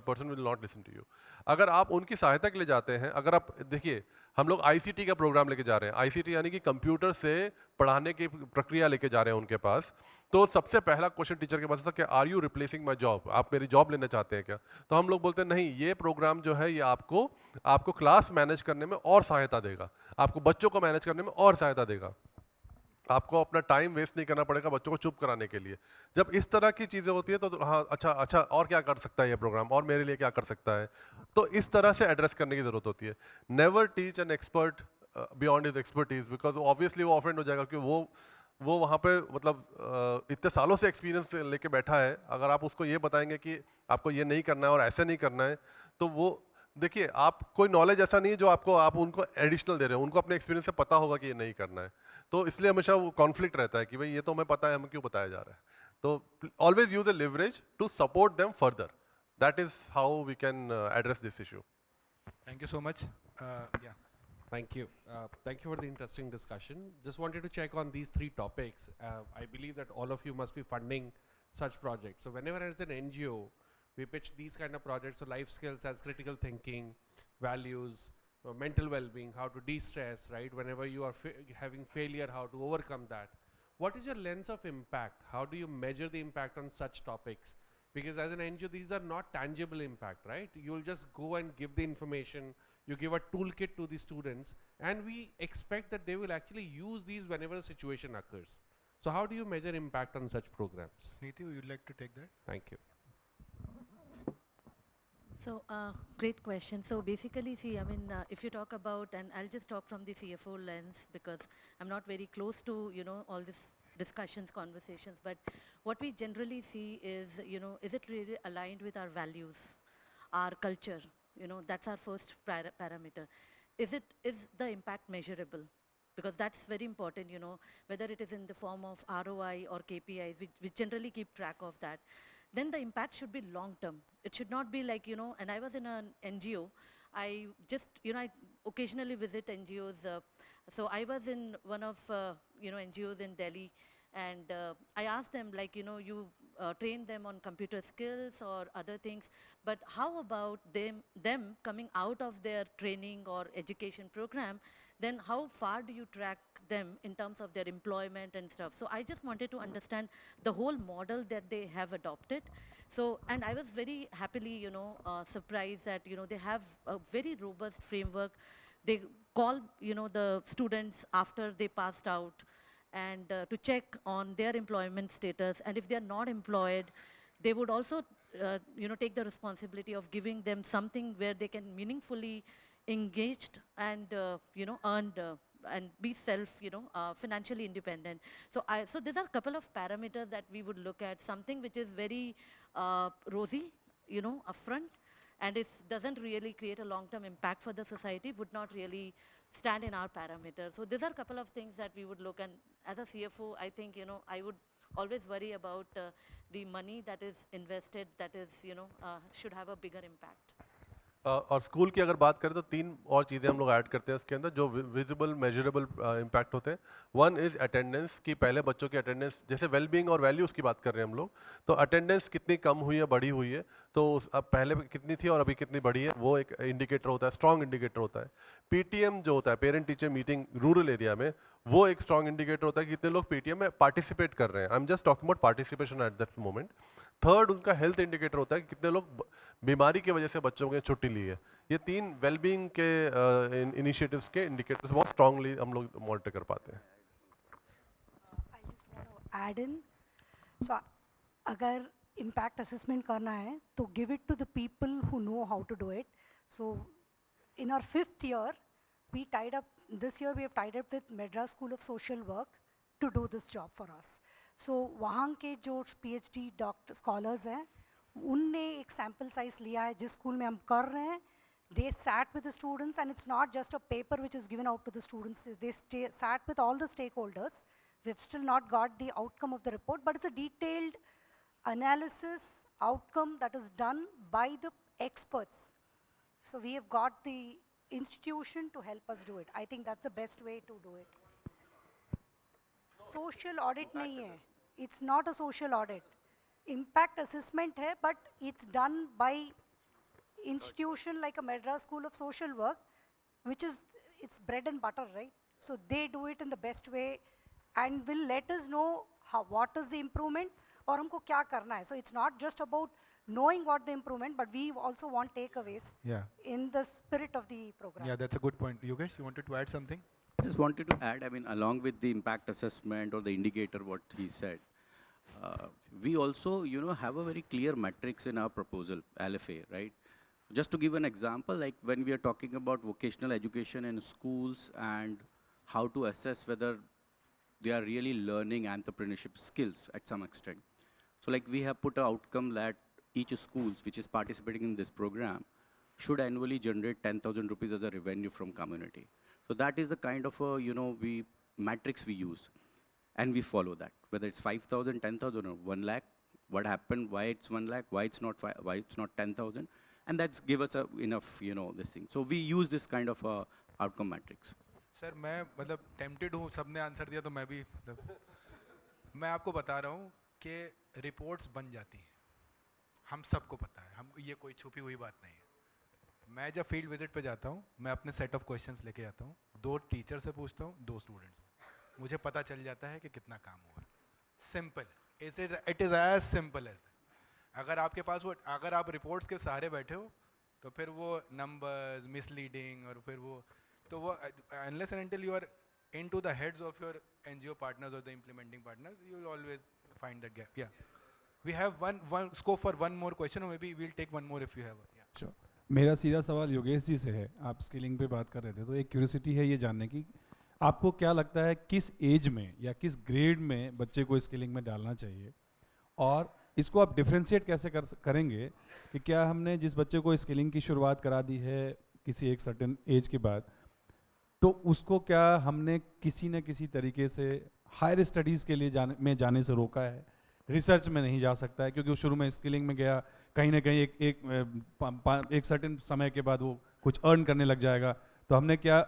person will not listen to you. अगर आप उनकी सहायता के लिए जाते हैं, अगर आप देखिए, हम लोग आईसीटी का प्रोग्राम लेके जा रहे हैं, आईसीटी यानी कि कंप्यूटर से पढ़ाने की प्रक्रिया लेके जा रहे हैं उनके पास, तो सबसे पहला क्वेश्चन टीचर के पास था कि are you replacing my job, आप मेरी जॉब लेना चाहते हैं क्या? तो हम लोग बोलते हैं नहीं, ये प्रोग्राम जो है ये आपको क्लास मैनेज करने में और सहायता देगा, आपको बच्चों को मैनेज करने में और सहायता देगा, आपको अपना टाइम वेस्ट नहीं करना पड़ेगा बच्चों को चुप कराने के लिए. जब इस तरह की चीज़ें होती है तो हाँ, अच्छा और क्या कर सकता है ये प्रोग्राम, और मेरे लिए क्या कर सकता है, तो इस तरह से एड्रेस करने की ज़रूरत होती है. Never teach an expert beyond his expertise, because obviously वो ऑफेंड हो जाएगा कि वो वहाँ पे मतलब इतने सालों से एक्सपीरियंस लेके बैठा है. अगर आप उसको ये बताएंगे कि आपको ये नहीं करना है और ऐसे नहीं करना है, तो वो देखिए, आप कोई नॉलेज ऐसा नहीं है जो आप उनको एडिशनल दे रहे हो, उनको अपने एक्सपीरियंस से पता होगा कि ये नहीं करना है. तो इसलिए हमेशा वो कॉन्फ्लिक्ट रहता है कि भाई ये तो हमें पता है, हमें क्यों बताया जा रहा है. तो always use a leverage to support them further. That is how we can address this issue. Thank you so much. Yeah. Thank you. Thank you for the interesting discussion. Just wanted to check on these three topics. I believe that all of you must be funding such projects. So whenever as an NGO, we pitch these kind of projects, so life skills as critical thinking, values, mental well-being, how to de-stress, right? Whenever you are having failure, how to overcome that. What is your lens of impact? How do you measure the impact on such topics? Because as an NGO, these are not tangible impact, right? You'll just go and give the information, you give a toolkit to the students, and we expect that they will actually use these whenever a situation occurs. So how do you measure impact on such programs? Neeti, would you like to take that? Thank you. So, great question. So basically, see, I mean, if you talk about, and I'll just talk from the CFO lens because I'm not very close to, all these discussions, conversations, but what we generally see is, is it really aligned with our values, our culture? That's our first parameter. Is the impact measurable? Because that's very important, whether it is in the form of ROI or KPIs, we generally keep track of that. Then the impact should be long-term. It should not be like, and I was in an NGO, I just, I occasionally visit NGOs. So I was in one of, NGOs in Delhi, and I asked them, like, you train them on computer skills or other things, but how about them coming out of their training or education program, then how far do you track them in terms of their employment and stuff? So I just wanted to understand the whole model that they have adopted. So, and I was very happily, surprised that, they have a very robust framework. They call, the students after they passed out and to check on their employment status. And if they're not employed, they would also, take the responsibility of giving them something where they can meaningfully engaged and, earned and be financially independent. So these are a couple of parameters that we would look at, something which is very rosy, upfront, and it doesn't really create a long-term impact for the society, would not really stand in our parameters. So these are a couple of things that we would look, and as a CFO, I think, I would always worry about the money that is invested, that is, should have a bigger impact. और school की अगर बात करें तो 3 और चीज़ें हम लोग ऐड करते हैं इसके अंदर जो विजिबल मेजरेबल इम्पैक्ट होते हैं. वन इज़ अटेंडेंस, की पहले बच्चों की अटेंडेंस, जैसे वेलबींग और वैल्यूज़ की बात कर रहे हैं हम लोग, तो अटेंडेंस कितनी कम हुई है, बढ़ी हुई है, तो अब पहले कितनी थी और अभी कितनी बढ़ी है, वो एक इंडिकेटर होता है, स्ट्रॉन्ग इंडिकेटर होता है. पीटीएम जो होता है, parent teacher meeting rural area में, वो एक स्ट्रॉन्ग इंडिकेटर होता है कि कितने लोग पीटीएम में पार्टिसिपेट कर रहे हैं. I am just talking about participation at that moment. Third उनका हेल्थ इंडिकेटर होता है कि कितने लोग बीमारी की वजह से बच्चों ने छुट्टी ली है. ये 3 वेलबींग के इनिशिएटिव्स के इंडिकेटर्स बहुत स्ट्रांगली हम लोग मॉनिटर कर पाते हैं. I just want to add in. So, अगर impact assessment करना है, तो give it to the people who know how to do it. So, in our 5th year, we tied up. This year we have tied up with Madras School of Social Work to do this job for us. So, वहाँ के जो PhD doctor scholars हैं, उनने एक sample size लिया है जिस school में हम कर रहे हैं. They sat with the students, and it's not just a paper which is given out to the students. They sat with all the stakeholders. We've still not got the outcome of the report, but it's a detailed analysis outcome that is done by the experts. So we have got the institution to help us do it. I think that's the best way to do it. Social audit nahi hai. It's not a social audit. Impact assessment hai, but it's done by institution like a Madras School of Social Work, which is, it's bread and butter, right? So they do it in the best way and will let us know what is the improvement or humko kya karna hai. So it's not just about knowing what the improvement, but we also want takeaways in the spirit of the program. Yeah, that's a good point. Yogesh, you wanted to add something? Just wanted to add, I mean, along with the impact assessment or the indicator, what he said, we also, have a very clear metrics in our proposal, LFA, right? Just to give an example, like when we are talking about vocational education in schools and how to assess whether they are really learning entrepreneurship skills at some extent. So like we have put an outcome that each schools which is participating in this program should annually generate 10,000 rupees as a revenue from community. So that is the kind of matrix we use, and we follow that. Whether it's 5,000, 10,000, or 1 lakh, what happened, why it's 1 lakh, why it's not 10,000, and that's give us enough, this thing. So we use this kind of outcome matrix. Sir मैं मतलब tempted हूँ, सबने answer दिया तो मैं भी मैं आपको बता रहा हूँ कि रिपोर्ट्स बन जाती हैं, हम सबको पता है, हम ये कोई छुपी हुई बात नहीं है. मैं जब फील्ड विजिट पे जाता हूँ, मैं अपने सेट ऑफ क्वेश्चंस लेके आता हूँ, 2 टीचर से पूछता हूँ, 2 स्टूडेंट्स, मुझे पता चल जाता है कि कितना काम हुआ. Simple, it is as simple as that. अगर आपके पास वो, अगर आप रिपोर्ट्स के सहारे बैठे हो तो फिर वो नंबर्स मिसलीडिंग और फिर वो, तो वो unless and until you are into the heads of your NGO partners और the implementing partners, you will always find that gap. या we have one scope for one more question, और maybe we'll take one more if you have. मेरा सीधा सवाल योगेश जी से है. आप skilling पे बात कर रहे थे, तो एक क्यूरियोसिटी है ये जानने की, आपको क्या लगता है किस एज में या किस ग्रेड में बच्चे को स्किलिंग में डालना चाहिए, और इसको आप डिफ्रेंशिएट कैसे करेंगे कि क्या हमने जिस बच्चे को स्किलिंग की शुरुआत करा दी है किसी एक सर्टेन एज के बाद, तो उसको क्या हमने किसी न किसी तरीके से हायर स्टडीज़ के लिए जाने से रोका है, रिसर्च में नहीं जा सकता है क्योंकि वो शुरू में स्किलिंग में गया, कहीं ना कहीं एक सर्टेन समय के बाद वो कुछ अर्न करने लग जाएगा, तो हमने क्या,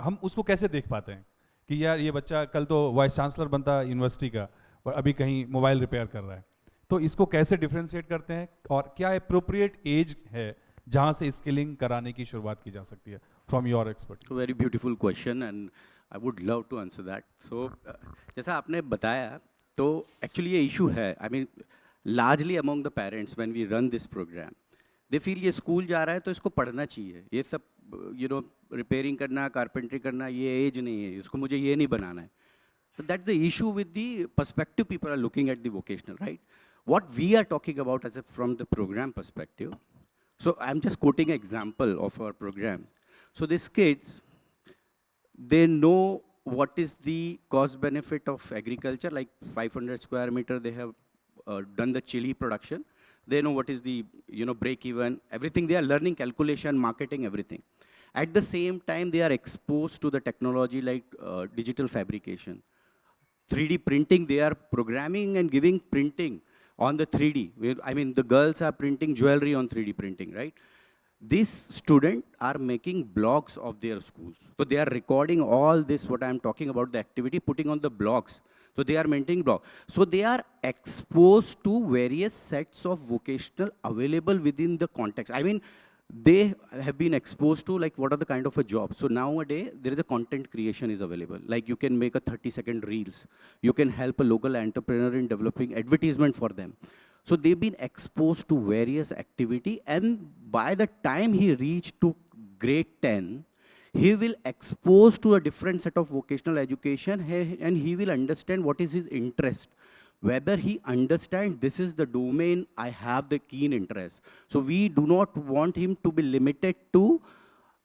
हम उसको कैसे देख पाते हैं कि यार ये बच्चा कल तो वाइस चांसलर बनता यूनिवर्सिटी का और अभी कहीं मोबाइल रिपेयर कर रहा है, तो इसको कैसे डिफ्रेंशिएट करते हैं, और क्या अप्रोप्रिएट एज है जहाँ से स्किलिंग कराने की शुरुआत की जा सकती है from your expert? Very beautiful question and I would love to answer that. So जैसा आपने बताया, तो एक्चुअली ये इशू है. I mean largely among the parents when we run this programme, they feel ये स्कूल जा रहा है तो इसको पढ़ना चाहिए. ये सब रिपेयरिंग करना, कारपेंट्री करना, ये एज नहीं है, इसको मुझे ये नहीं बनाना है. So that's the issue with the perspective people are looking at the vocational, right? What we are talking about as from the program perspective. So I'm just quoting an example of our program. So these kids, they know what is the cost benefit of agriculture, like 500 square meter, they have done the chili production. They know what is the break even, everything. They are learning calculation, marketing, everything. At the same time, they are exposed to the technology like digital fabrication. 3D printing, they are programming and giving printing on the 3D. I mean, the girls are printing jewelry on 3D printing, right? These students are making blogs of their schools. So they are recording all this, what I'm talking about, the activity, putting on the blogs. So they are maintaining blog. So they are exposed to various sets of vocational available within the context. I mean, they have been exposed to like what are the kind of a job. So nowadays there is a content creation is available. Like you can make a 30-second reels. You can help a local entrepreneur in developing advertisement for them. So they've been exposed to various activity, and by the time he reached to grade 10, he will expose to a different set of vocational education, and he will understand what is his interest. Whether he understands this is the domain I have the keen interest. So we do not want him to be limited to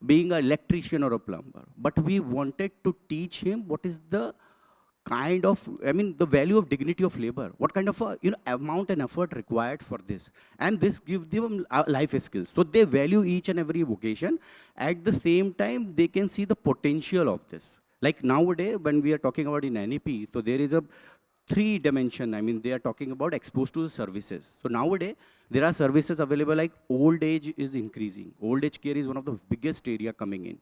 being an electrician or a plumber, but we wanted to teach him what is the kind of, I mean, the value of dignity of labor, what kind of amount and effort required for this. And this gives them life skills. So they value each and every vocation. At the same time, they can see the potential of this. Like nowadays, when we are talking about in NEP, so there is a 3 dimension. I mean, they are talking about exposed to the services. So nowadays, there are services available like old age is increasing. Old age care is one of the biggest area coming in.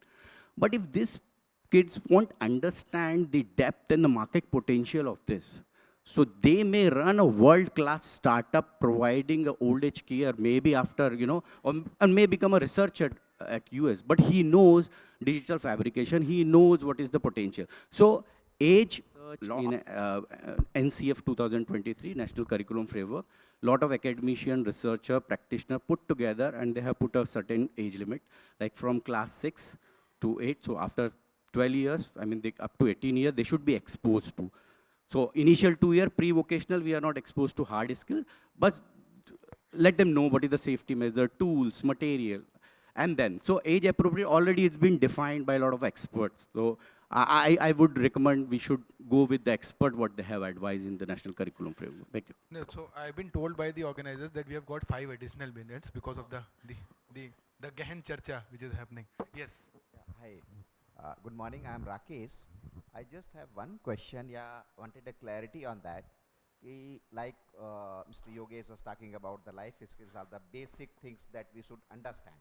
But if these kids won't understand the depth and the market potential of this, so they may run a world-class startup providing a old age care, maybe after, or may become a researcher at US, but he knows digital fabrication, he knows what is the potential. So age in NCF 2023, National Curriculum Framework, lot of academician, researcher, practitioner put together, and they have put a certain age limit, like from class 6 to 8. So after 12 years, I mean, up to 18 years, they should be exposed to. So initial 2-year pre-vocational, we are not exposed to hard skill, but let them know what is the safety measure, tools, material, and then. So age appropriate, already it's been defined by a lot of experts. So I would recommend we should go with the expert what they have advised in the National Curriculum Framework. Thank you. No, so I've been told by the organizers that we have got 5 additional minutes because of the Gehan Charcha which is happening. Yes. Hi. Good morning. I am Rakesh. I just have one question. Yeah, wanted a clarity on that. Like Mr. Yogesh was talking about, the life skills are the basic things that we should understand.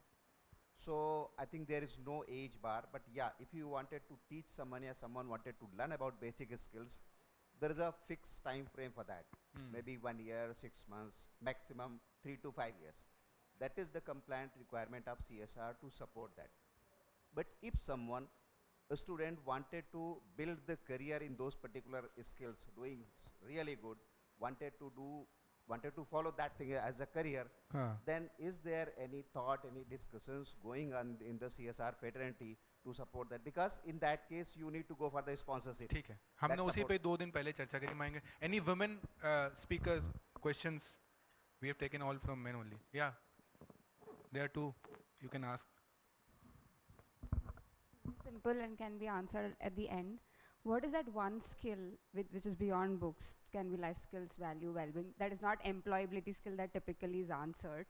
So I think there is no age bar, but yeah, if you wanted to teach someone or someone wanted to learn about basic skills, there is a fixed time frame for that. Maybe 1 year, 6 months, maximum 3 to 5 years. That is the compliant requirement of CSR to support that. But if someone, a student wanted to build the career in those particular skills, doing really good, wanted to follow that thing as a career, then is there any thought, any discussions going on in the CSR fraternity to support that? Because in that case, you need to go for the sponsorship. ठीक है, हमने उसी पे 2 दिन पहले चर्चा करी मांगे. Any women speakers, questions? We have taken all from men only. Yeah, there are 2. You can ask. Simple and can be answered at the end. What is that one skill which is beyond books, can be life skills, value, well-being, that is not employability skill that typically is answered,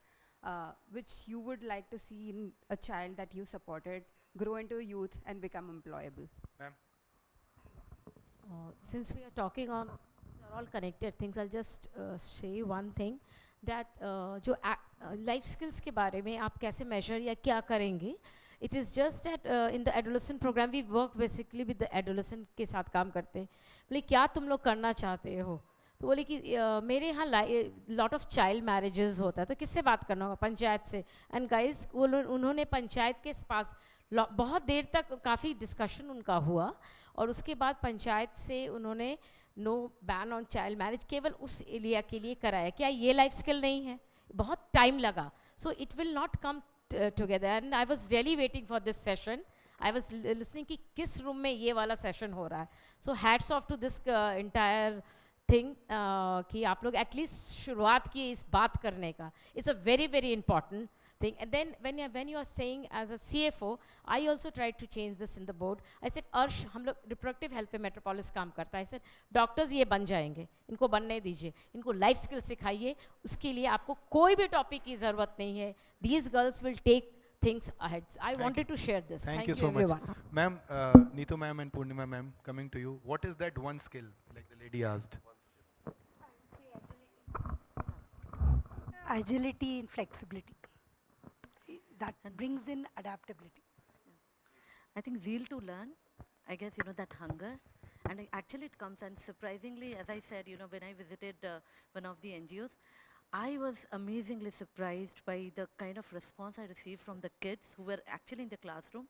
which you would like to see in a child that you supported grow into a youth and become employable? Ma'am. Since we are talking on, they're all connected things, I'll just say one thing, that जो life skills के बारे में आप कैसे measure या क्या करेंगे, it is just that in the adolescent program we work basically with the adolescent के साथ काम करते हैं. मतलब क्या तुम लोग करना चाहते हो, तो बोले कि मेरे यहाँ लॉट ऑफ चाइल्ड मैरिजेस होता है, तो किससे बात करना होगा? पंचायत से। एंड गाइस उन्होंने पंचायत के पास बहुत देर तक काफ़ी डिस्कशन उनका हुआ, और उसके बाद पंचायत से उन्होंने no ban on child marriage केवल उस एरिया के लिए कराया। क्या ये लाइफ स्किल नहीं है? बहुत टाइम लगा। So it will not come together, and I was really waiting for this session. I was listening कि किस रूम में ये वाला सेशन हो रहा है। So hats off to this entire thing कि आप लोग एटलीस्ट शुरुआत की इस बात करने का। It's a very very important thing. And then when you are saying as a CFO, I also tried to change this in the board. I said अर्श हम लोग रिप्रोडक्टिव हेल्थ पे मेट्रोपोलिस काम करता है। I said डॉक्टर्स ये बन जाएंगे, इनको बनने दीजिए, इनको लाइफ स्किल सिखाइए, उसके लिए आपको कोई भी टॉपिक की ज़रूरत नहीं है। These girls will take things ahead. I wanted to share this. Thank you so much. Ma'am, Neetu ma'am and Purnima ma'am, coming to you. What is that one skill, like the lady asked? Agility and flexibility. That brings in adaptability. I think zeal to learn, I guess, that hunger. And actually it comes, and surprisingly, as I said, when I visited one of the NGOs, I was amazingly surprised by the kind of response I received from the kids who were actually in the classroom.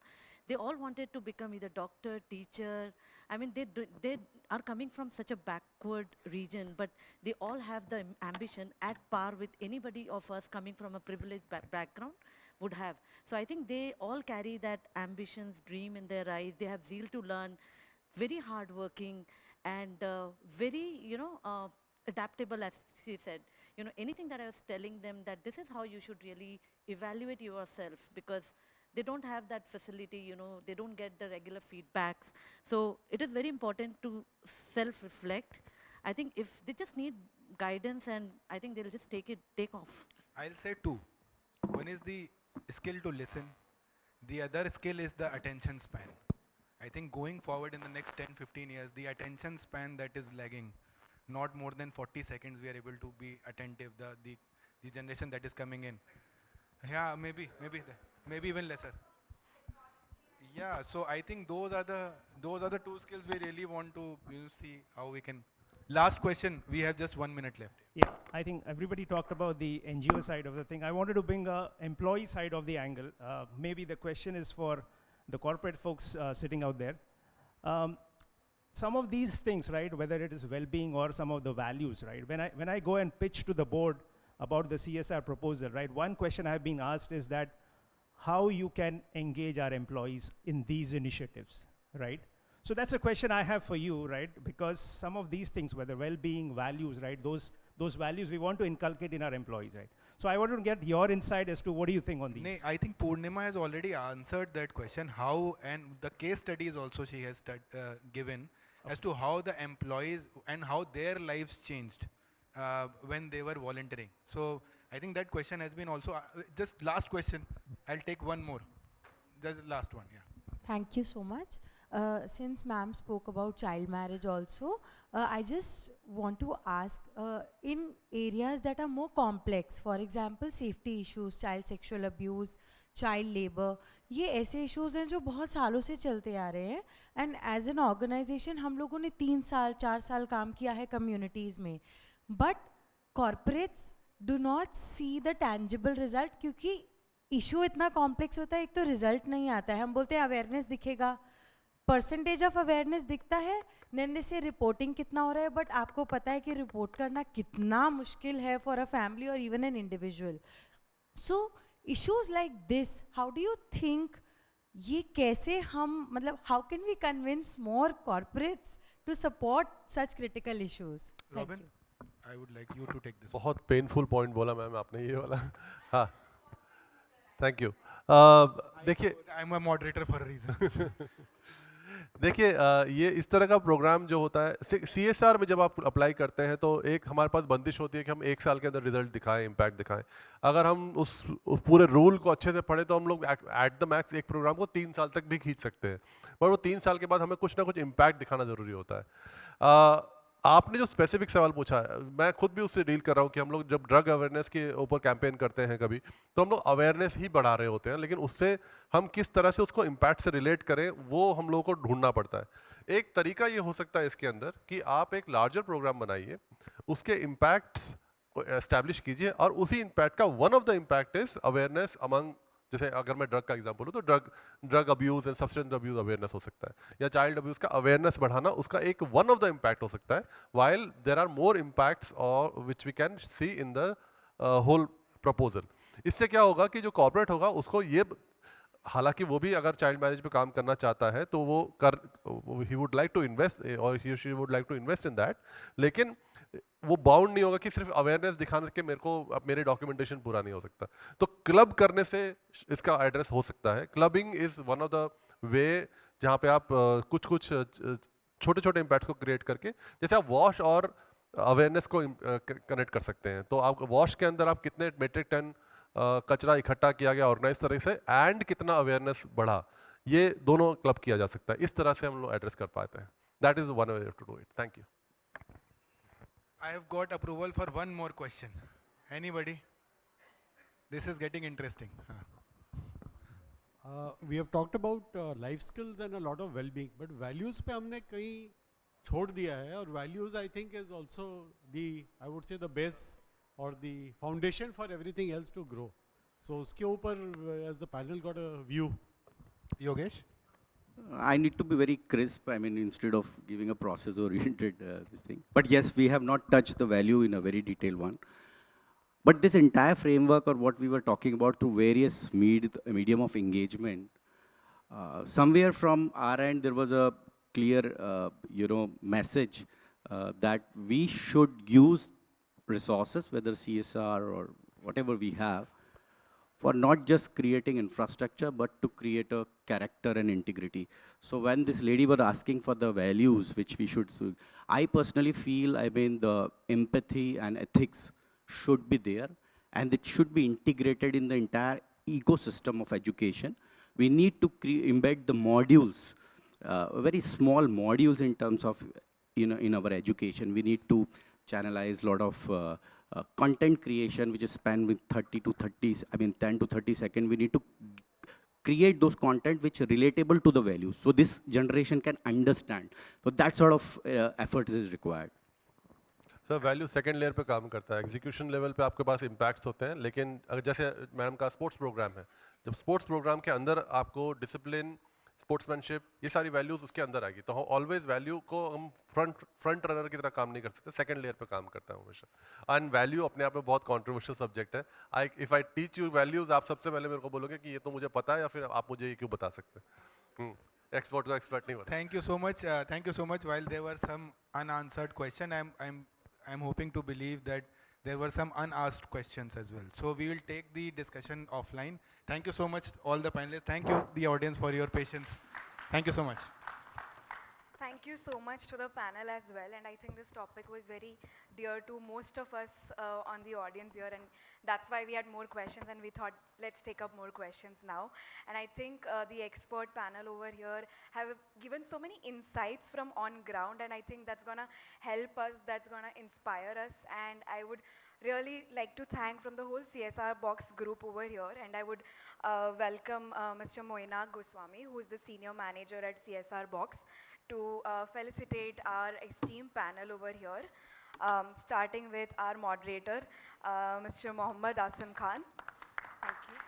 They all wanted to become either doctor, teacher. I mean, they are coming from such a backward region, but they all have the ambition at par with anybody of us coming from a privileged background would have. So I think they all carry that ambitions, dream in their eyes. They have zeal to learn, very hardworking, and very, adaptable, as she said. Anything that I was telling them, that this is how you should really evaluate yourself, because they don't have that facility, they don't get the regular feedbacks. So it is very important to self-reflect. I think if they just need guidance, and I think they'll just take off. I'll say two. One is the skill to listen. The other skill is the attention span. I think going forward in the next 10-15 years, the attention span that is lagging, not more than 40 seconds we are able to be attentive, the generation that is coming in. Yeah, maybe even lesser. Yeah, so I think those are the two skills we really want to see how we can. Last question, we have just 1 minute left. Yeah, I think everybody talked about the NGO side of the thing. I wanted to bring a employee side of the angle. Maybe the question is for the corporate folks sitting out there. Some of these things, right, whether it is well-being or some of the values, right, when I go and pitch to the board about the CSR proposal, right, one question I've been asked is that how you can engage our employees in these initiatives, right? So that's a question I have for you, right? Because some of these things, whether well-being, values, right, those values we want to inculcate in our employees, right? So I want to get your insight as to what do you think on these? I think Purnima has already answered that question. How, and the case studies also she has given as to how the employees and how their lives changed when they were volunteering. So I think that question has been also, just last question, I'll take one more. Just last one, yeah. Thank you so much. Since ma'am spoke about child marriage also, I just want to ask, in areas that are more complex, for example, safety issues, child sexual abuse, child labor, ये ऐसे issues हैं जो बहुत सालों से चलते आ रहे हैं, and as an organization हम लोगों ने 3 साल 4 साल काम किया है communities में, but corporates do not see the tangible result क्योंकि issue इतना complex होता है, एक तो result नहीं आता है, हम बोलते हैं awareness दिखेगा, परसेंटेज ऑफ अवेयरनेस दिखता है, देन से रिपोर्टिंग कितना हो रहा है, बट आपको पता है कि रिपोर्ट करना कितना मुश्किल है फॉर अ फैमिली और even an individual. So issues like this, how do you think ये कैसे हम, मतलब how can we convince more corporates to support such critical issues? Robin, I would like you to take this. बहुत painful point बोला ma'am आपने ये वाला. हाँ, थैंक यू. देखिए, I am a moderator for a reason. देखिए, ये इस तरह का प्रोग्राम जो होता है CSR में जब आप अप्लाई करते हैं तो एक हमारे पास बंदिश होती है कि हम 1 साल के अंदर रिजल्ट दिखाएं, इम्पैक्ट दिखाएं. अगर हम उस पूरे रूल को अच्छे से पढ़े तो हम लोग एट द मैक्स एक प्रोग्राम को 3 साल तक भी खींच सकते हैं, पर वो 3 साल के बाद हमें कुछ ना कुछ इम्पैक्ट दिखाना ज़रूरी होता है. आपने जो स्पेसिफिक सवाल पूछा है, मैं खुद भी उससे डील कर रहा हूँ कि हम लोग जब ड्रग अवेयरनेस के ऊपर कैंपेन करते हैं कभी, तो हम लोग अवेयरनेस ही बढ़ा रहे होते हैं, लेकिन उससे हम किस तरह से उसको इम्पैक्ट से रिलेट करें वो हम लोगों को ढूंढना पड़ता है। एक तरीका ये हो सकता है इसके अंदर कि आप एक लार्जर प्रोग्राम बनाइए, उसके इम्पैक्ट्स को एस्टैब्लिश कीजिए, और उसी इम्पैक्ट का one of the impact is awareness among, जैसे अगर मैं ड्रग का एग्जांपल लूँ तो drug abuse and substance abuse awareness हो सकता है, या चाइल्ड अब्यूज का अवेयरनेस बढ़ाना उसका एक वन ऑफ द इम्पैक्ट हो सकता है, while there are more impacts और which we can see in the whole proposal। इससे क्या होगा कि जो कॉर्पोरेट होगा उसको ये, हालांकि वो भी अगर चाइल्ड मैरिज पे काम करना चाहता है तो वो he would like to invest, और he she would like to invest in that, लेकिन वो बाउंड नहीं होगा कि सिर्फ अवेयरनेस दिखाने के मेरे को अब मेरे डॉक्यूमेंटेशन पूरा नहीं हो सकता। तो क्लब करने से इसका एड्रेस हो सकता है। Clubbing is one of the way जहाँ पे आप कुछ कुछ छोटे छोटे इम्पैक्ट्स को क्रिएट करके, जैसे आप वॉश और अवेयरनेस को कनेक्ट कर सकते हैं। तो आप वॉश के अंदर आप कितने मेट्रिक टन कचरा इकट्ठा किया गया ऑर्गेनाइज तरह से, एंड कितना अवेयरनेस बढ़ा, ये दोनों क्लब किया जा सकता है। इस तरह से हम लोग एड्रेस कर पाते हैं। That is one way to do it. Thank you. I have got approval for one more question. Anybody? This is getting interesting. We have talked about life skills and a lot of well-being, but values पे हमने कहीं छोड़ दिया है, और values I think is also the, I would say, the base or the foundation for everything else to grow. So उसके ऊपर as the panel got a view. Yogesh? I need to be very crisp, I mean, instead of giving a process-oriented this thing. But yes, we have not touched the value in a very detailed one. But this entire framework, or what we were talking about through various medium of engagement, somewhere from our end, there was a clear, message that we should use resources, whether CSR or whatever we have, for not just creating infrastructure, but to create a character and integrity. So when this lady was asking for the values which we should, I personally feel, I mean, the empathy and ethics should be there, and it should be integrated in the entire ecosystem of education. We need to embed the modules, very small modules in terms of, in our education. We need to channelize a lot of content creation, which is spanned with 10 to 30 seconds. We need to create those content which are relatable to the values, so this generation can understand. So that sort of efforts is required. Sir value second layer पे काम करता है, execution level पे आपके पास impacts होते हैं, लेकिन अगर जैसे मैडम का स्पोर्ट्स प्रोग्राम है, जब स्पोर्ट्स प्रोग्राम के अंदर आपको डिसिप्लिन, स्पोर्ट्समैनशिप, ये सारी वैल्यूज उसके अंदर आएगी, तो ऑलवेज वैल्यू को हम फ्रंट रनर की तरह काम नहीं कर सकते, सेकंड लेयर पे काम करता है हमेशा। एंड वैल्यू अपने आप में बहुत कॉन्ट्रोवर्शियल सब्जेक्ट है। If I teach you values, आप सबसे पहले मेरे को बोलोगे कि ये तो मुझे पता है, या फिर आप मुझे ये क्यों बता सकते हैं? एक्सपर्ट को एक्सपर्ट नहीं होता। Thank you so much. Thank you so much. While there were some unanswered questions, I'm hoping to believe that there were some unasked questions as well. So we will take the discussion offline. Thank you so much, all the panelists. Thank you, the audience, for your patience. Thank you so much. Thank you so much to the panel as well, and I think this topic was very dear to most of us on the audience here, and that's why we had more questions, and we thought let's take up more questions now. And I think the expert panel over here have given so many insights from on ground, and I think that's gonna help us, that's gonna inspire us, and I would really like to thank from the whole CSRBOX group over here, and I would welcome Mr. Moina Goswami, who is the senior manager at CSRBOX, to felicitate our esteemed panel over here, starting with our moderator, Mr. Mohammad Asim Khan. Thank you.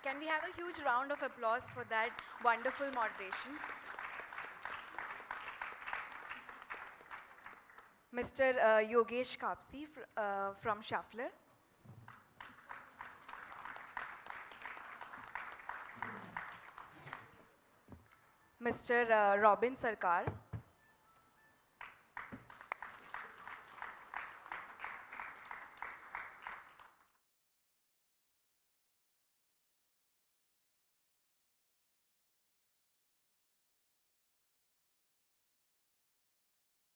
Can we have a huge round of applause for that wonderful moderation? Mr. Yogesh Kapsi from Schaffler. Mr. Robin Sarkar.